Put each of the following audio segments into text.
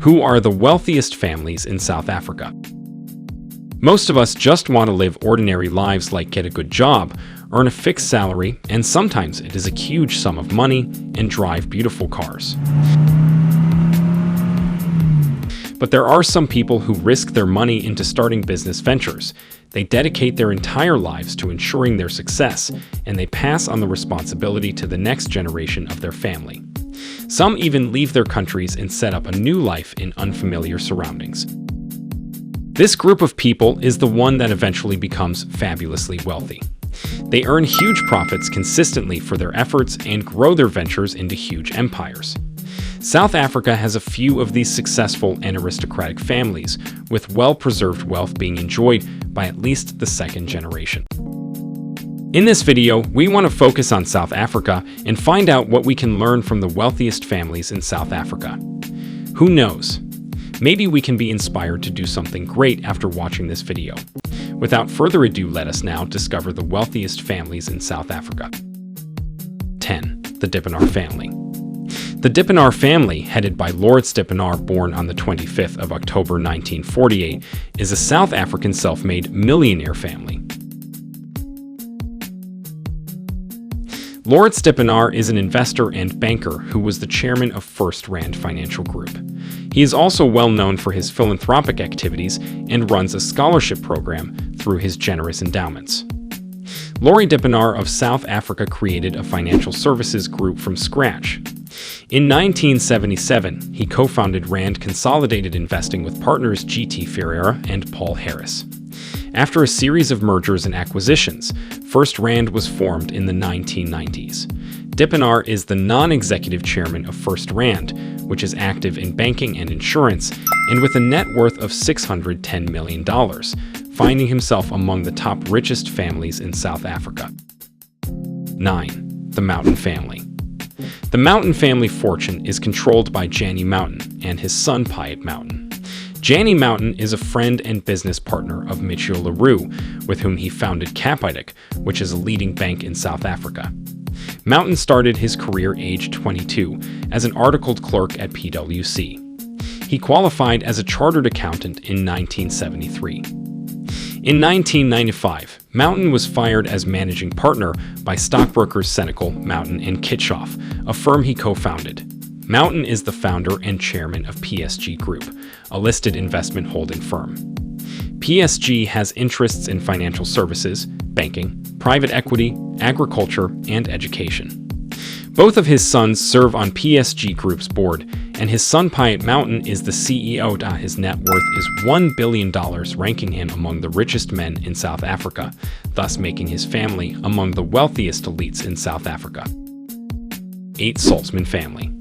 Who are the wealthiest families in South Africa? Most of us just want to live ordinary lives, like get a good job, earn a fixed salary, and sometimes it is a huge sum of money, and drive beautiful cars. But there are some people who risk their money into starting business ventures. They dedicate their entire lives to ensuring their success, and they pass on the responsibility to the next generation of their family. Some even leave their countries and set up a new life in unfamiliar surroundings. This group of people is the one that eventually becomes fabulously wealthy. They earn huge profits consistently for their efforts and grow their ventures into huge empires. South Africa has a few of these successful and aristocratic families, with well-preserved wealth being enjoyed by at least the second generation. In this video, we want to focus on South Africa and find out what we can learn from the wealthiest families in South Africa. Who knows? Maybe we can be inspired to do something great after watching this video. Without further ado, let us now discover the wealthiest families in South Africa. 10. The Dippenaar family. The Dippenaar family, headed by Lauritz Dippenaar, born on the 25th of October 1948, is a South African self-made millionaire family. Lauritz Dippenaar is an investor and banker who was the chairman of First Rand Financial Group. He is also well known for his philanthropic activities and runs a scholarship program through his generous endowments. Laurie Dippenaar of South Africa created a financial services group from scratch. In 1977, he co-founded Rand Consolidated Investing with partners G.T. Ferreira and Paul Harris. After a series of mergers and acquisitions, First Rand was formed in the 1990s. Dippenaar is the non-executive chairman of First Rand, which is active in banking and insurance, and with a net worth of $610 million, finding himself among the top richest families in South Africa. 9. The Mouton family. The Mouton family fortune is controlled by Jannie Mouton and his son Piet Mouton. Jannie Mouton is a friend and business partner of Micheal Roux, with whom he founded Capitec, which is a leading bank in South Africa. Mouton started his career aged 22 as an articled clerk at PwC. He qualified as a chartered accountant in 1973. In 1995, Mouton was fired as managing partner by stockbrokers Senekal, Mouton and Kitchoff, a firm he co-founded. Mouton is the founder and chairman of PSG Group, a listed investment holding firm. PSG has interests in financial services, banking, private equity, agriculture, and education. Both of his sons serve on PSG Group's board, and his son Piet Mouton is the CEO. His net worth is $1 billion, ranking him among the richest men in South Africa, thus making his family among the wealthiest elites in South Africa. 8. Saltzman family.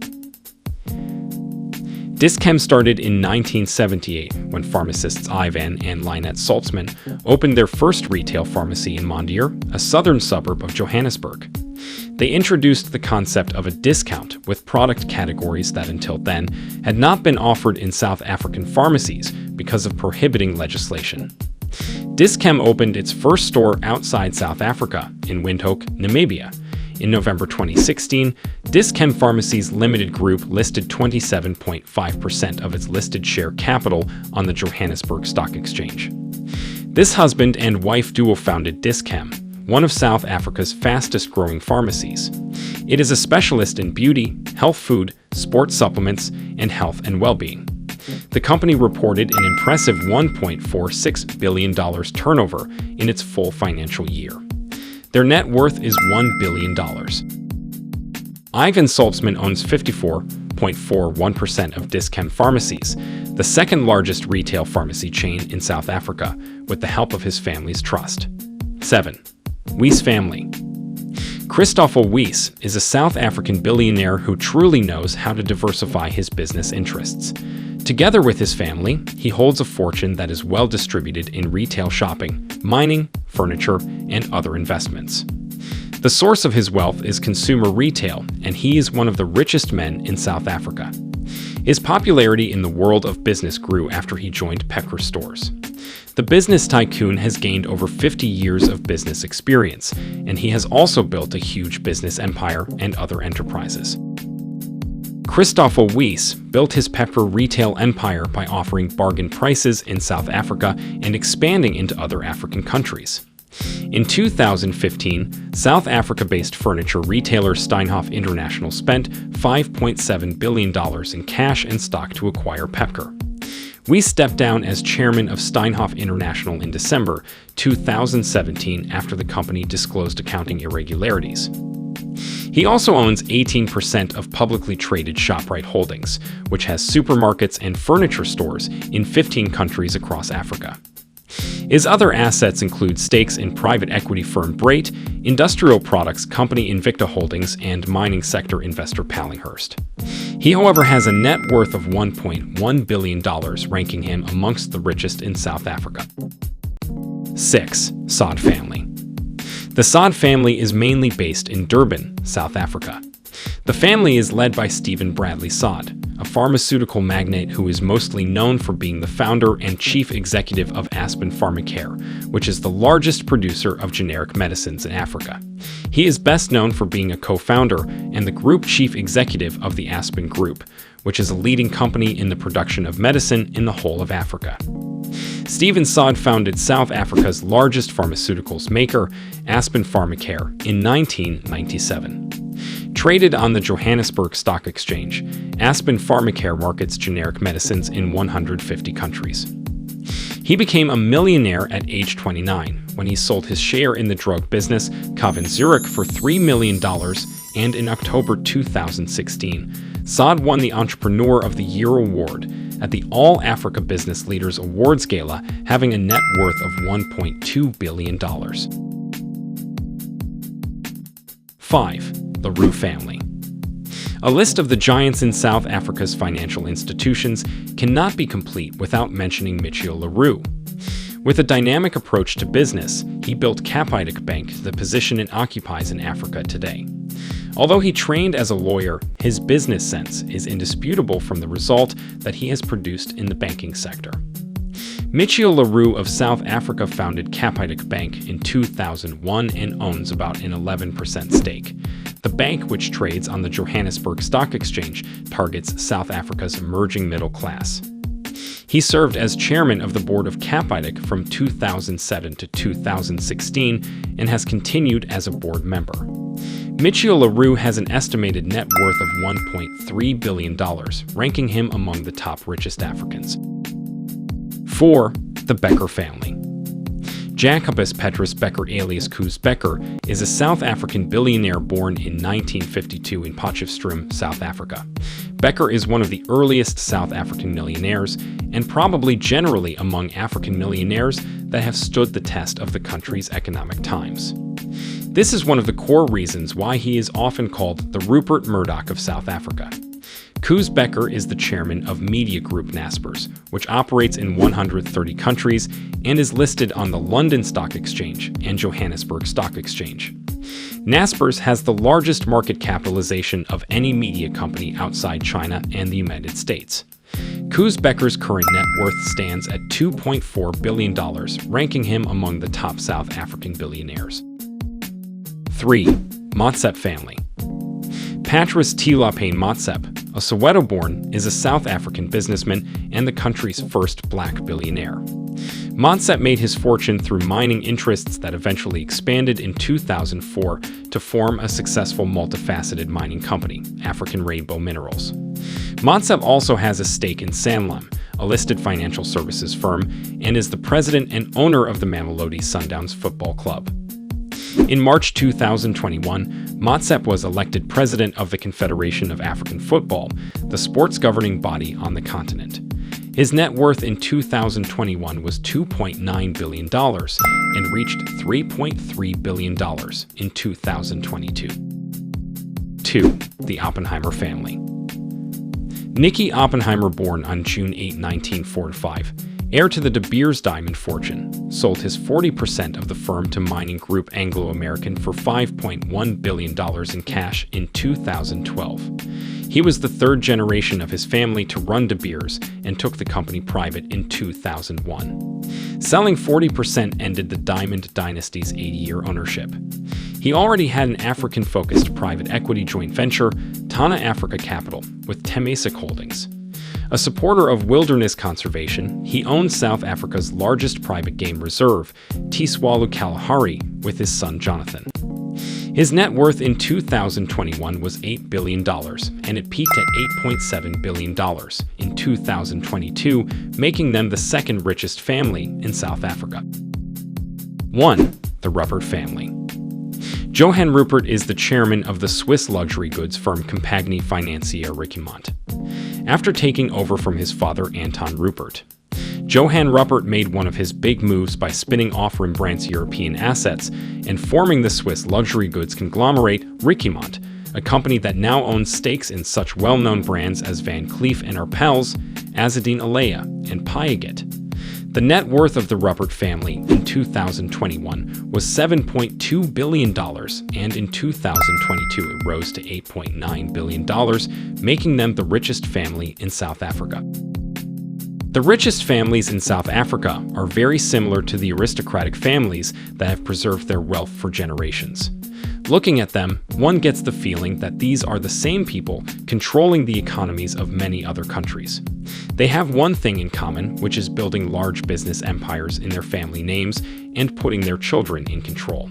Dis-Chem started in 1978 when pharmacists Ivan and Lynette Saltzman opened their first retail pharmacy in Mondier, a southern suburb of Johannesburg. They introduced the concept of a discount with product categories that until then had not been offered in South African pharmacies because of prohibiting legislation. Dis-Chem opened its first store outside South Africa, in Windhoek, Namibia. In November 2016, Dis-Chem Pharmacies Limited Group listed 27.5% of its listed share capital on the Johannesburg Stock Exchange. This husband and wife duo founded Dis-Chem, one of South Africa's fastest-growing pharmacies. It is a specialist in beauty, health food, sports supplements, and health and well-being. The company reported an impressive $1.46 billion turnover in its full financial year. Their net worth is $1 billion. Ivan Saltzman owns 54.41% of Dis-Chem Pharmacies, the second largest retail pharmacy chain in South Africa, with the help of his family's trust. 7. Wiese family. Christoffel Wiese is a South African billionaire who truly knows how to diversify his business interests. Together with his family, he holds a fortune that is well distributed in retail shopping, mining, furniture, and other investments. The source of his wealth is consumer retail, and he is one of the richest men in South Africa. His popularity in the world of business grew after he joined Bekker stores. The business tycoon has gained over 50 years of business experience, and he has also built a huge business empire and other enterprises. Christoffel Wiese built his pepper retail empire by offering bargain prices in South Africa and expanding into other African countries. In 2015, South Africa-based furniture retailer Steinhoff International spent $5.7 billion in cash and stock to acquire Bekker. We stepped down as chairman of Steinhoff International in December 2017 after the company disclosed accounting irregularities. He also owns 18% of publicly traded Shoprite Holdings, which has supermarkets and furniture stores in 15 countries across Africa. His other assets include stakes in private equity firm Brait, industrial products company Invicta Holdings, and mining sector investor Pallinghurst. He, however, has a net worth of $1.1 billion, ranking him amongst the richest in South Africa. 6. Saad family. The Saad family is mainly based in Durban, South Africa. The family is led by Stephen Bradley Saad, a pharmaceutical magnate who is mostly known for being the founder and chief executive of Aspen Pharmacare, which is the largest producer of generic medicines in Africa. He is best known for being a co-founder and the group chief executive of the Aspen Group, which is a leading company in the production of medicine in the whole of Africa. Stephen Saad founded South Africa's largest pharmaceuticals maker, Aspen Pharmacare, in 1997. Traded on the Johannesburg Stock Exchange, Aspen Pharmacare markets generic medicines in 150 countries. He became a millionaire at age 29 when he sold his share in the drug business Coven Zurich for $3 million, and in October 2016, Saad won the Entrepreneur of the Year award at the All Africa Business Leaders Awards Gala, having a net worth of $1.2 billion. 5. The Roux family. A list of the giants in South Africa's financial institutions cannot be complete without mentioning Micheal Roux. With a dynamic approach to business, he built Capitec Bank to the position it occupies in Africa today. Although he trained as a lawyer, his business sense is indisputable from the result that he has produced in the banking sector. Micheal Roux of South Africa founded Capitec Bank in 2001 and owns about an 11% stake. The bank, which trades on the Johannesburg Stock Exchange, targets South Africa's emerging middle class. He served as chairman of the board of Capitec from 2007 to 2016 and has continued as a board member. Micheal Roux has an estimated net worth of $1.3 billion, ranking him among the top richest Africans. 4. The Bekker family. Jacobus Petrus Bekker alias Koos Bekker is a South African billionaire born in 1952 in Potchefstroom, South Africa. Bekker is one of the earliest South African millionaires, and probably generally among African millionaires that have stood the test of the country's economic times. This is one of the core reasons why he is often called the Rupert Murdoch of South Africa. Koos Bekker is the chairman of Media Group Naspers, which operates in 130 countries and is listed on the London Stock Exchange and Johannesburg Stock Exchange. Naspers has the largest market capitalization of any media company outside China and the United States. Koos Bekker's current net worth stands at $2.4 billion, ranking him among the top South African billionaires. 3. Motsep family. Patrice Tilapane Motsep, a Soweto-born, is a South African businessman and the country's first black billionaire. Motsep made his fortune through mining interests that eventually expanded in 2004 to form a successful multifaceted mining company, African Rainbow Minerals. Motsep also has a stake in Sanlam, a listed financial services firm, and is the president and owner of the Mamelodi Sundowns Football Club. In March 2021, Motsep was elected president of the Confederation of African Football, the sports governing body on the continent. His net worth in 2021 was $2.9 billion and reached $3.3 billion in 2022. 2. The Oppenheimer family. Nicky Oppenheimer, born on June 8, 1945, heir to the De Beers diamond fortune, sold his 40% of the firm to mining group Anglo American for $5.1 billion in cash in 2012. He was the third generation of his family to run De Beers and took the company private in 2001. Selling 40% ended the Diamond Dynasty's 80-year ownership. He already had an African-focused private equity joint venture, Tana Africa Capital, with Temasek Holdings. A supporter of wilderness conservation, he owns South Africa's largest private game reserve, Tiswalu Kalahari, with his son Jonathan. His net worth in 2021 was $8 billion, and it peaked at $8.7 billion in 2022, making them the second richest family in South Africa. 1. The Ruppert family. Johann Rupert is the chairman of the Swiss luxury goods firm Compagnie Financière Richemont. After taking over from his father Anton Rupert, Johann Ruppert made one of his big moves by spinning off Rembrandt's European assets and forming the Swiss luxury goods conglomerate Richemont, a company that now owns stakes in such well-known brands as Van Cleef & Arpels, Azzedine Alaïa, and Piaget. The net worth of the Ruppert family in 2021 was $7.2 billion, and in 2022 it rose to $8.9 billion, making them the richest family in South Africa. The richest families in South Africa are very similar to the aristocratic families that have preserved their wealth for generations. Looking at them, one gets the feeling that these are the same people controlling the economies of many other countries. They have one thing in common, which is building large business empires in their family names and putting their children in control.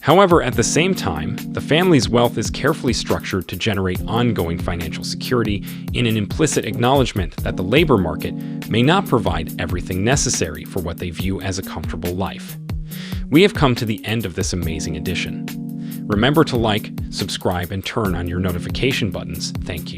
However, at the same time, the family's wealth is carefully structured to generate ongoing financial security in an implicit acknowledgement that the labor market may not provide everything necessary for what they view as a comfortable life. We have come to the end of this amazing edition. Remember to like, subscribe, and turn on your notification buttons. Thank you.